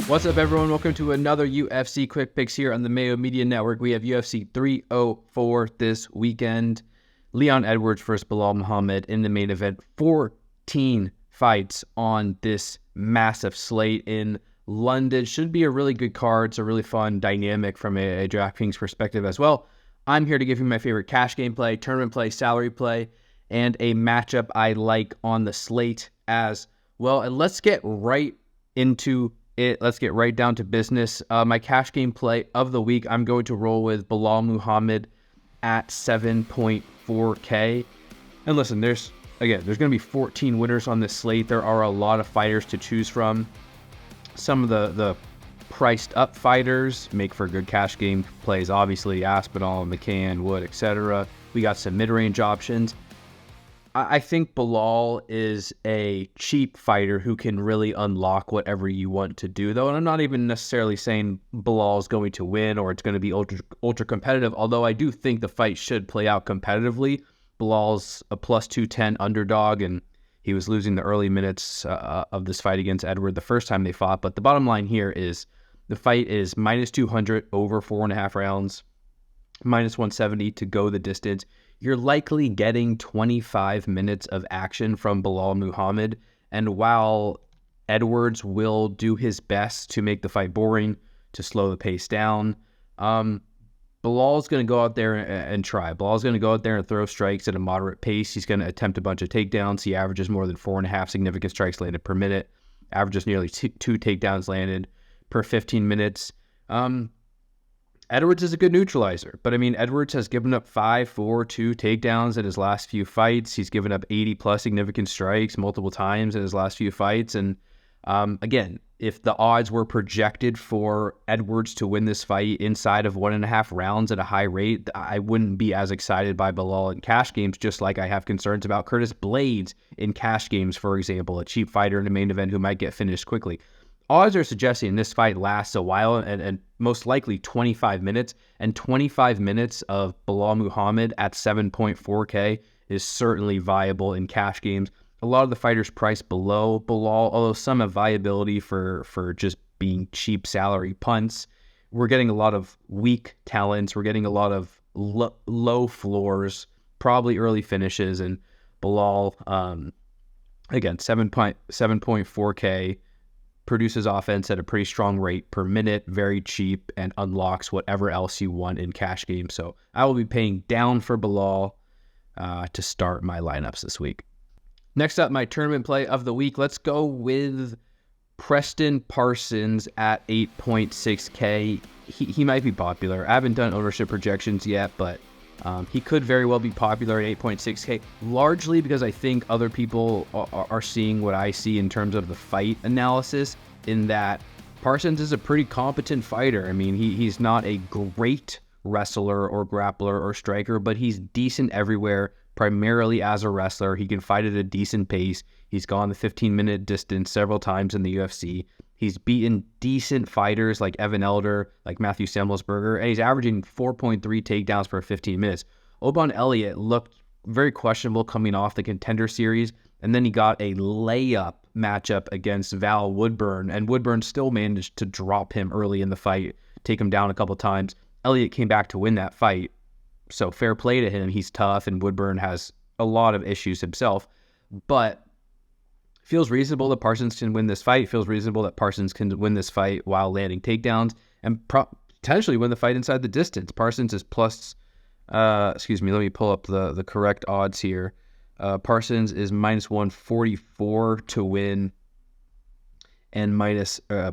What's up, everyone? Welcome to another UFC Quick Picks here on the Mayo Media Network. We have UFC 304 this weekend. Leon Edwards versus Belal Muhammad in the main event. 14 fights on this massive slate in London. Should be a really good card. It's a really fun dynamic from a DraftKings perspective as well. I'm here to give you my favorite cash game play, tournament play, salary play, and a matchup I like on the slate as well. And let's get right into it. Let's get right down to business. My cash game play of the week, I'm going to roll with Belal Muhammad at 7.4K. And listen, there's going to be 14 winners on this slate. There are a lot of fighters to choose from. Some of the priced up fighters make for good cash game plays. Obviously, Aspinall, McCann, Wood, etc. We got some mid-range options. I think Belal is a cheap fighter who can really unlock whatever you want to do, though. And I'm not even necessarily saying Belal is going to win or it's going to be ultra competitive, although I do think the fight should play out competitively. Belal's a plus 210 underdog, and he was losing the early minutes of this fight against Edward the first time they fought. But the bottom line here is the fight is minus 200 over 4.5 rounds, minus 170 to go the distance. You're likely getting 25 minutes of action from Belal Muhammad. And while Edwards will do his best to make the fight boring, to slow the pace down, Belal's going to go out there and try. Belal's going to go out there and throw strikes at a moderate pace. He's going to attempt a bunch of takedowns. He averages more than 4.5 significant strikes landed per minute, averages nearly two takedowns landed per 15 minutes. Edwards is a good neutralizer, but I mean, Edwards has given up 5, 4, 2 takedowns in his last few fights. He's given up 80 plus significant strikes multiple times in his last few fights. And again, if the odds were projected for Edwards to win this fight inside of 1.5 rounds at a high rate, I wouldn't be as excited by Belal in cash games, just like I have concerns about Curtis Blades in cash games, for example, a cheap fighter in the main event who might get finished quickly. Odds are suggesting this fight lasts a while and most likely 25 minutes. And 25 minutes of Belal Muhammad at 7.4K is certainly viable in cash games. A lot of the fighters priced below Belal, although some have viability for just being cheap salary punts. We're getting a lot of weak talents. We're getting a lot of low floors, probably early finishes. And Belal, again, 7.4K. produces offense at a pretty strong rate per minute, very cheap, and unlocks whatever else you want in cash games. So I will be paying down for Belal to start my lineups this week. Next up, my tournament play of the week. Let's go with Preston Parsons at 8.6K. He might be popular. I haven't done ownership projections yet, but he could very well be popular at 8.6K, largely because I think other people are seeing what I see in terms of the fight analysis, in that Parsons is a pretty competent fighter. I mean, he's not a great wrestler or grappler or striker, but he's decent everywhere, primarily as a wrestler. He can fight at a decent pace. He's gone the 15-minute distance several times in the UFC. He's beaten decent fighters like Evan Elder, like Matthew Semelsberger, and he's averaging 4.3 takedowns per 15 minutes. Oban Elliott looked very questionable coming off the Contender Series, and then he got a layup matchup against Val Woodburn, and Woodburn still managed to drop him early in the fight, take him down a couple times. Elliott came back to win that fight, so fair play to him. He's tough, and Woodburn has a lot of issues himself, but feels reasonable that Parsons can win this fight. Feels reasonable that Parsons can win this fight while landing takedowns and potentially win the fight inside the distance. Parsons is plus, let me pull up the correct odds here. Parsons is minus 144 to win and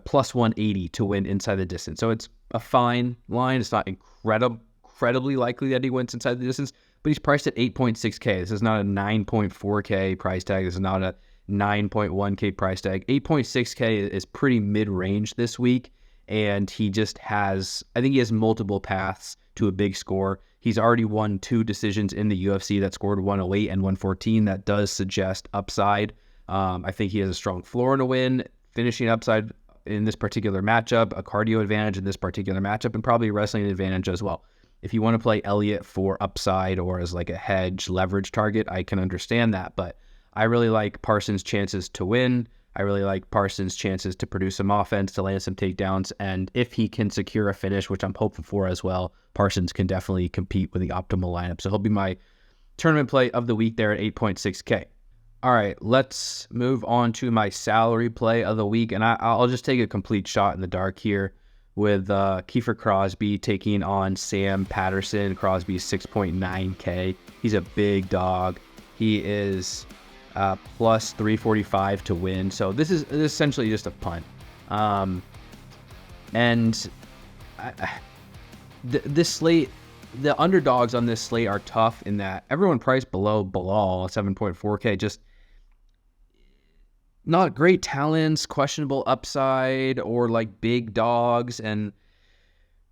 plus 180 to win inside the distance. So it's a fine line. It's not incredibly likely that he wins inside the distance, but he's priced at 8.6K. This is not a 9.4K price tag. This is not a 9.1K price tag. 8.6K is pretty mid-range this week, and he just has, I think he has multiple paths to a big score. He's already won 2 decisions in the UFC that scored 108 and 114. That does suggest upside. I think he has a strong floor to win, finishing upside in this particular matchup, a cardio advantage in this particular matchup, and probably a wrestling advantage as well. If you want to play Elliott for upside or as like a hedge leverage target, I can understand that, but I really like Parsons' chances to win. I really like Parsons' chances to produce some offense, to land some takedowns, and if he can secure a finish, which I'm hoping for as well, Parsons can definitely compete with the optimal lineup. So he'll be my tournament play of the week there at 8.6K. All right, let's move on to my salary play of the week, and I'll just take a complete shot in the dark here with Kiefer Crosby taking on Sam Patterson. Crosby's 6.9K. He's a big dog. He is plus 345 to win, so this is essentially just a punt. This slate, the underdogs on this slate are tough in that everyone priced below Bilal, 7.4K, just not great talents, questionable upside, or like big dogs. And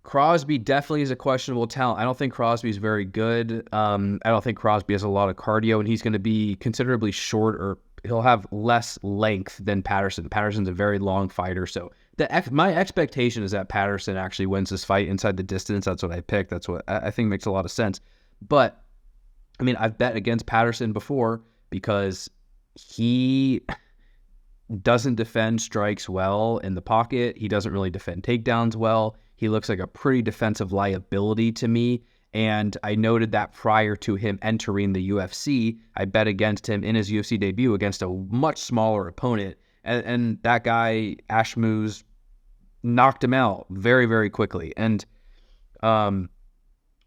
Crosby definitely is a questionable talent. I don't think Crosby's very good. I don't think Crosby has a lot of cardio, and he's going to be considerably short, or he'll have less length than Patterson. Patterson's a very long fighter, so my expectation is that Patterson actually wins this fight inside the distance. That's what I picked. That's what I think makes a lot of sense. But, I mean, I've bet against Patterson before because he doesn't defend strikes well in the pocket. He doesn't really defend takedowns well. He looks like a pretty defensive liability to me. And I noted that prior to him entering the UFC, I bet against him in his UFC debut against a much smaller opponent. And that guy, Ashmouz, knocked him out very, very quickly. And the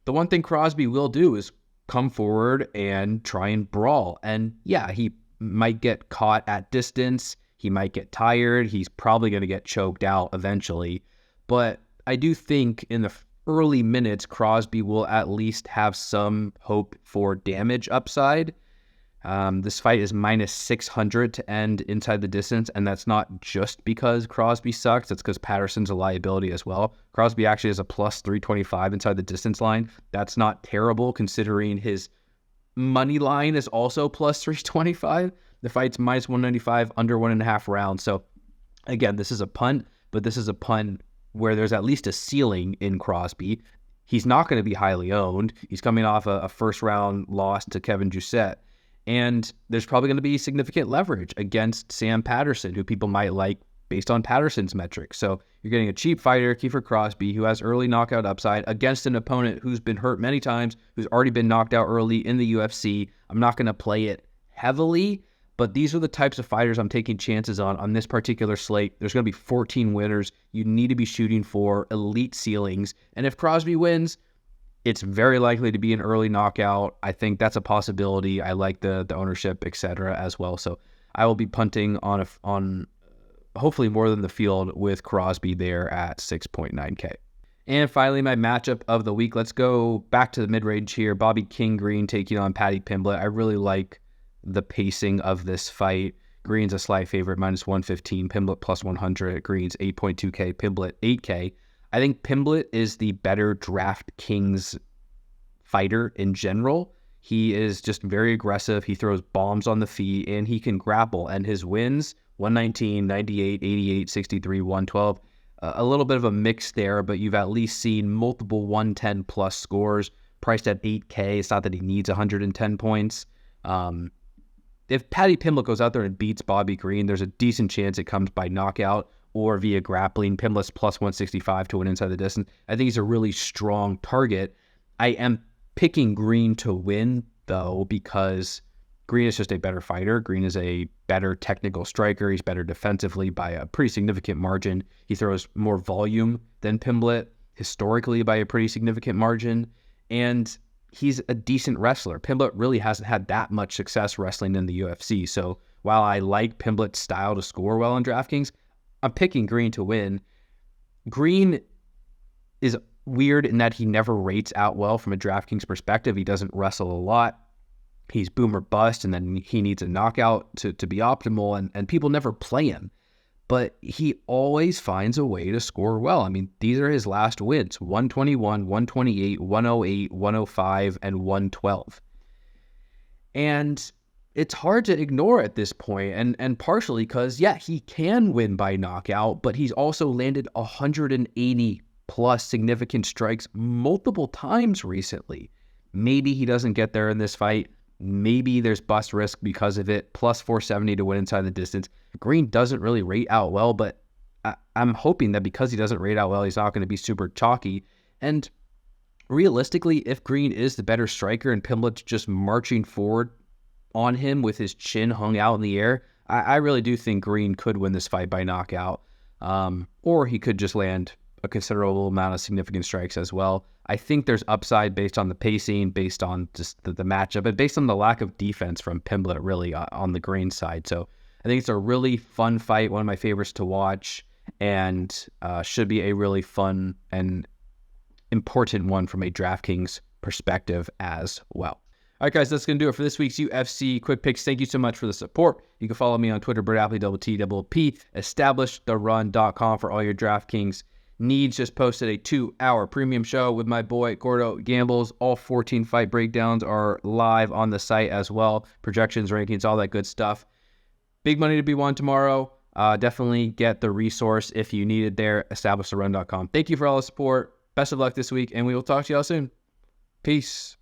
one thing Crosby will do is come forward and try and brawl. And yeah, he might get caught at distance. He might get tired. He's probably going to get choked out eventually. But I do think in the early minutes, Crosby will at least have some hope for damage upside. This fight is minus 600 to end inside the distance, and that's not just because Crosby sucks. It's because Patterson's a liability as well. Crosby actually has a plus 325 inside the distance line. That's not terrible considering his money line is also plus 325. The fight's minus 195, under 1.5 rounds. So again, this is a punt, but this is a punt where there's at least a ceiling in Crosby. He's not going to be highly owned. He's coming off a first round loss to Kevin Jousset. And there's probably going to be significant leverage against Sam Patterson, who people might like based on Patterson's metrics. So you're getting a cheap fighter, Kiefer Crosby, who has early knockout upside against an opponent who's been hurt many times, who's already been knocked out early in the UFC. I'm not going to play it heavily, but these are the types of fighters I'm taking chances on this particular slate. There's going to be 14 winners. You need to be shooting for elite ceilings. And if Crosby wins, it's very likely to be an early knockout. I think that's a possibility. I like the ownership, etc. as well. So I will be punting on hopefully more than the field with Crosby there at 6.9K. And finally, my matchup of the week. Let's go back to the mid-range here. Bobby King Green taking on Paddy Pimblett. I really like the pacing of this fight. Green's a slight favorite, minus 115. Pimblett plus 100. Green's 8.2K. Pimblett 8K. I think Pimblett is the better DraftKings fighter in general. He is just very aggressive. He throws bombs on the feet, and he can grapple. And his wins, 119, 98, 88, 63, 112. A little bit of a mix there, but you've at least seen multiple 110-plus scores priced at 8K. It's not that he needs 110 points. If Paddy Pimblett goes out there and beats Bobby Green, there's a decent chance it comes by knockout or via grappling. Pimblett's plus 165 to win inside the distance. I think he's a really strong target. I am picking Green to win, though, because Green is just a better fighter. Green is a better technical striker. He's better defensively by a pretty significant margin. He throws more volume than Pimblett, historically by a pretty significant margin. And he's a decent wrestler. Pimblett really hasn't had that much success wrestling in the UFC. So while I like Pimblett's style to score well on DraftKings, I'm picking Green to win. Green is weird in that he never rates out well from a DraftKings perspective. He doesn't wrestle a lot. He's boom or bust, and then he needs a knockout to be optimal, and people never play him. But he always finds a way to score well. I mean, these are his last wins: 121, 128, 108, 105, and 112. And it's hard to ignore at this point, and partially because, yeah, he can win by knockout, but he's also landed 180 plus significant strikes multiple times recently. Maybe he doesn't get there in this fight. maybe there's bust risk because of it. Plus 470 to win inside the distance. Green doesn't really rate out well, but I'm hoping that because he doesn't rate out well, he's not going to be super chalky. And realistically, if Green is the better striker and Pimblett's just marching forward on him with his chin hung out in the air, I really do think Green could win this fight by knockout. Or he could just land a considerable amount of significant strikes as well. I think there's upside based on the pacing, based on just the matchup, and based on the lack of defense from Pimblett really on the Green side. So I think it's a really fun fight, one of my favorites to watch, and should be a really fun and important one from a DraftKings perspective as well. All right, guys, that's going to do it for this week's UFC Quick Picks. Thank you so much for the support. You can follow me on Twitter, Appley, TTP, EstablishTheRun.com for all your DraftKings needs. Just posted a 2-hour premium show with my boy Gordo Gambles. All 14 fight breakdowns are live on the site as well. Projections, rankings, all that good stuff. Big money to be won tomorrow. Definitely get the resource if you need it there, EstablishTheRun.com. Thank you for all the support. Best of luck this week, and we will talk to y'all soon. Peace.